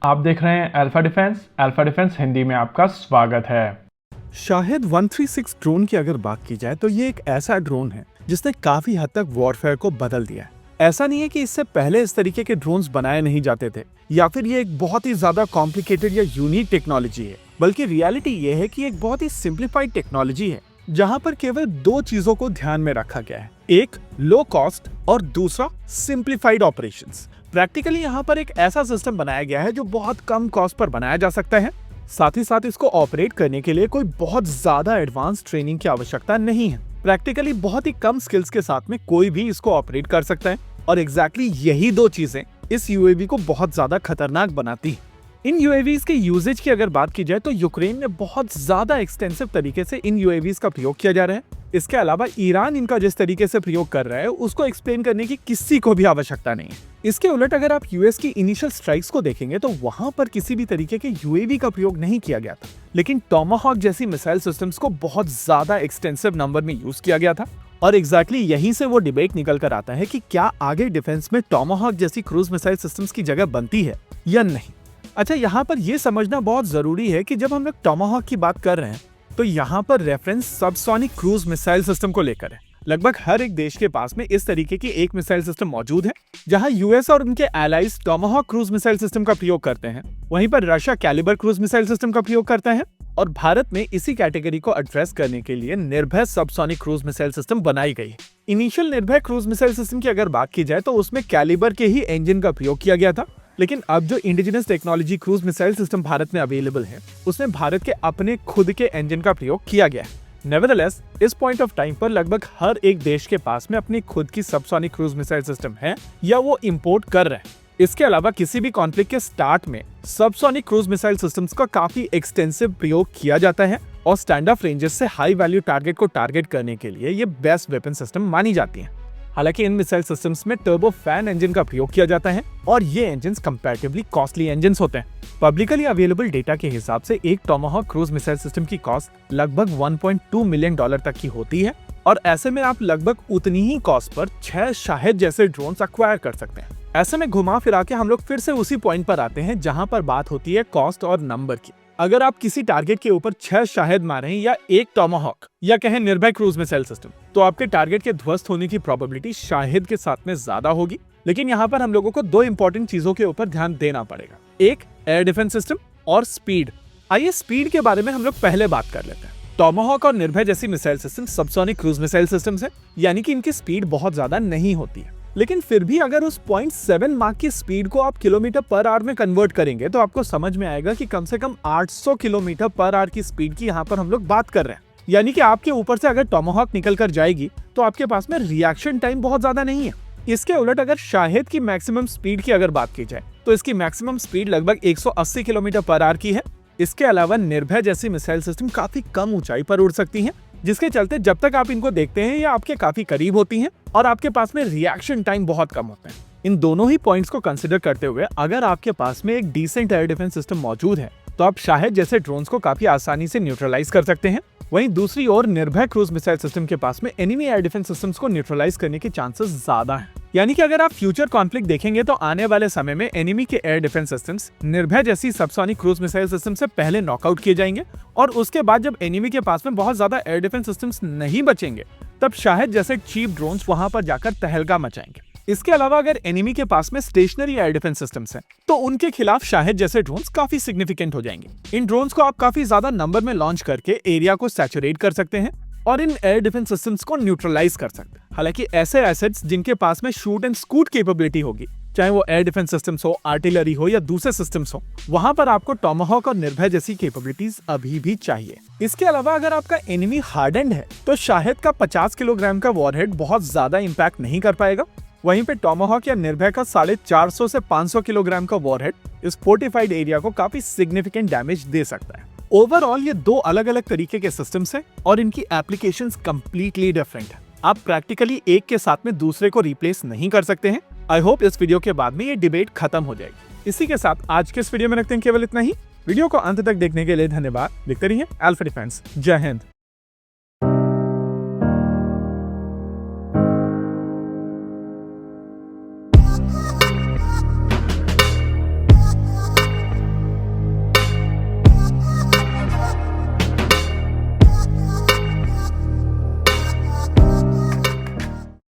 आप देख रहे हैं अल्फा डिफेंस हिंदी में आपका स्वागत है। शाहिद 136 ड्रोन की अगर बात की जाए तो ये एक ऐसा ड्रोन है जिसने काफी हद तक वॉरफेयर को बदल दिया है। ऐसा नहीं है कि इससे पहले इस तरीके के ड्रोन्स बनाए नहीं जाते थे या फिर ये एक बहुत ही ज्यादा कॉम्प्लिकेटेड या यूनिक टेक्नोलॉजी है, बल्कि रियलिटी ये है कि एक बहुत ही सिंप्लीफाइड टेक्नोलॉजी है जहां पर केवल दो चीजों को ध्यान में रखा गया है, एक लो कॉस्ट और दूसरा सिंप्लीफाइड ऑपरेशंस। प्रैक्टिकली यहाँ पर एक ऐसा सिस्टम बनाया गया है जो बहुत कम कॉस्ट पर बनाया जा सकता है। साथ ही साथ इसको ऑपरेट करने के लिए कोई बहुत ज्यादा एडवांस ट्रेनिंग की आवश्यकता नहीं है। प्रैक्टिकली बहुत ही कम स्किल्स के साथ में कोई भी इसको ऑपरेट कर सकता है और एग्जैक्टली यही दो चीजें इस यूएवी को बहुत ज्यादा खतरनाक बनाती है। इन यूएवीज के यूजेज की अगर बात की जाए तो यूक्रेन में बहुत ज्यादा एक्सटेंसिव तरीके से इन यूएवीज का प्रयोग किया जा रहा है। इसके अलावा ईरान इनका जिस तरीके से प्रयोग कर रहा है उसको एक्सप्लेन करने की किसी को भी आवश्यकता नहीं है। इसके उलट अगर आप यूएस की इनिशियल स्ट्राइक्स को देखेंगे तो वहां पर किसी भी तरीके के यूएवी का प्रयोग नहीं किया गया था, लेकिन टॉमाहॉक जैसी मिसाइल सिस्टम्स को बहुत ज्यादा एक्सटेंसिव नंबर में यूज किया गया था। और एग्जैक्टली यहीं से वो डिबेट निकल कर आता है कि क्या आगे डिफेंस में टॉमाहॉक जैसी क्रूज मिसाइल सिस्टम्स की जगह बनती है या नहीं। अच्छा, यहाँ पर यह समझना बहुत जरूरी है कि जब हम लोग टॉमाहॉक की बात कर रहे हैं तो यहाँ पर reference subsonic cruise missile system को लेकर है। लगभग हर एक देश के पास में इस तरीके की एक मिसाइल सिस्टम मौजूद है। जहां यूएस और उनके allies Tomahawk cruise missile system का प्रयोग करते हैं, वहीं पर Russia Kalibr cruise missile system का प्रयोग करता है और भारत में इसी कैटेगरी को एड्रेस करने के लिए निर्भय सबसोनिक क्रूज मिसाइल सिस्टम बनाई गई। इनिशियल निर्भय क्रूज मिसाइल सिस्टम की अगर बात की जाए तो उसमें कैलिबर के ही इंजन का प्रयोग किया गया था, लेकिन अब जो indigenous technology cruise missile system Bharat में अवेलेबल है उसमें भारत के अपने खुद के इंजन का प्रयोग किया गया है। नेवरदलेस इस पॉइंट ऑफ टाइम पर लगभग हर एक देश के पास में अपनी खुद की सबसोनिक क्रूज मिसाइल सिस्टम है या वो इंपोर्ट कर रहे हैं। इसके अलावा किसी भी कॉन्फ्लिक्ट के स्टार्ट में सबसोनिक क्रूज मिसाइल सिस्टम्स का काफी एक्सटेंसिव प्रयोग किया जाता है और स्टैंड ऑफ रेंजेस से हाई वैल्यू टारगेट को टारगेट करने के लिए ये बेस्ट वेपन सिस्टम मानी जाती है। हालांकि इन मिसाइल सिस्टम्स में टर्बो फैन इंजन का प्रयोग किया जाता है और ये इंजन कंपैरेटिवली कॉस्टली इंजन होते हैं। पब्लिकली अवेलेबल डेटा के हिसाब से एक टॉमाहॉक क्रूज मिसाइल सिस्टम की कॉस्ट लगभग $1.2 मिलियन तक की होती है और ऐसे में आप लगभग उतनी ही कॉस्ट पर 6 शाहिद जैसे ड्रोन्स एक्वायर कर सकते हैं। ऐसे में घुमा फिरा के हम लोग फिर से उसी पॉइंट पर आते हैं जहां पर बात होती है कॉस्ट और नंबर की। अगर आप किसी टारगेट के ऊपर 6 शाहिद मारें या एक टॉमाहॉक या कहें निर्भय क्रूज मिसाइल सिस्टम, तो आपके टारगेट के ध्वस्त होने की प्रोबेबिलिटी शाहिद के साथ में ज्यादा होगी। लेकिन यहाँ पर हम लोगों को दो इंपॉर्टेंट चीजों के ऊपर ध्यान देना पड़ेगा, एक एयर डिफेंस सिस्टम और स्पीड। आइए स्पीड के बारे में हम लोग पहले बात कर लेते हैं। टॉमाहॉक और निर्भय जैसी missile system subsonic cruise missile systems है, यानी कि इनकी स्पीड बहुत ज्यादा नहीं होती है, लेकिन फिर भी अगर उस 0.7 मार्क की स्पीड को आप किलोमीटर पर आवर में कन्वर्ट करेंगे तो आपको समझ में आएगा कि कम से कम 800 किलोमीटर पर आवर की स्पीड की यहाँ पर हम लोग बात कर रहे हैं। यानी कि आपके ऊपर से अगर टॉमाहॉक निकल कर जाएगी तो आपके पास में रिएक्शन टाइम बहुत ज्यादा नहीं है। इसके उलट अगर शाहिद की मैक्सिमम स्पीड की अगर बात की जाए तो इसकी मैक्सिमम स्पीड लगभग 180 किलोमीटर पर आवर की है। इसके अलावा निर्भय जैसी मिसाइल सिस्टम काफी कम ऊंचाई पर उड़ सकती हैं, जिसके चलते जब तक आप इनको देखते हैं या आपके काफी करीब होती हैं और आपके पास में रिएक्शन टाइम बहुत कम होता है। इन दोनों ही पॉइंट्स को कंसिडर करते हुए अगर आपके पास में एक डिसेंट एयर डिफेंस सिस्टम मौजूद है तो आप शाहिद जैसे ड्रोन्स को काफी आसानी से न्यूट्रलाइज कर सकते हैं। वहीं दूसरी ओर निर्भय क्रूज मिसाइल सिस्टम के पास में एनिमी एयर डिफेंस सिस्टम्स को न्यूट्रलाइज करने के चांसेस ज्यादा हैं। यानी कि अगर आप फ्यूचर कॉन्फ्लिक्ट देखेंगे तो आने वाले समय में एनिमी के एयर डिफेंस सिस्टम्स निर्भय जैसी सबसोनिक क्रूज मिसाइल सिस्टम से पहले नॉकआउट किए जाएंगे और उसके बाद जब एनिमी के पास में बहुत ज्यादा एयर डिफेंस सिस्टम्स नहीं बचेंगे तब शाहिद जैसे चीप ड्रोन्स वहां पर जाकर तहलका मचाएंगे। इसके अलावा अगर एनिमी के पास में स्टेशनरी एयर डिफेंस सिस्टम्स हैं तो उनके खिलाफ शाहिद जैसे ड्रोन्स काफी सिग्निफिकेंट हो जाएंगे। इन ड्रोन्स को आप काफी ज्यादा नंबर में लॉन्च करके एरिया को सैचुरेट कर सकते हैं और इन एयर डिफेंस सिस्टम्स को न्यूट्रलाइज कर सकते हैं। हालांकि ऐसे एसेट्स जिनके पास में शूट एंड स्कूट कैपेबिलिटी होगी, चाहे वो एयर डिफेंस सिस्टम्स हो, आर्टिलरी हो या दूसरे सिस्टम्स हो, वहां पर आपको टॉमाहॉक और निर्भय जैसी कैपेबिलिटीज अभी भी चाहिए। इसके अलावा अगर आपका एनिमी हार्डेंड है तो शाहिद का 50 किलोग्राम का वॉरहेड बहुत ज्यादा इंपैक्ट नहीं कर पाएगा। वहीं पे टॉमाहॉक या निर्भय का 450 से 500 किलोग्राम का वॉरहेड इस फोर्टिफाइड एरिया को काफी सिग्निफिकेंट डैमेज दे सकता है। ओवरऑल ये दो अलग अलग तरीके के सिस्टम्स हैं और इनकी एप्लीकेशंस कंप्लीटली डिफरेंट है। आप प्रैक्टिकली एक के साथ में दूसरे को रिप्लेस नहीं कर सकते हैं। आई होप इस वीडियो के बाद में ये डिबेट खत्म हो जाएगी। इसी के साथ आज के इस वीडियो में रखते हैं केवल इतना ही। वीडियो को अंत तक देखने के लिए धन्यवाद। देखते रहिए अल्फा डिफेंस। जय हिंद।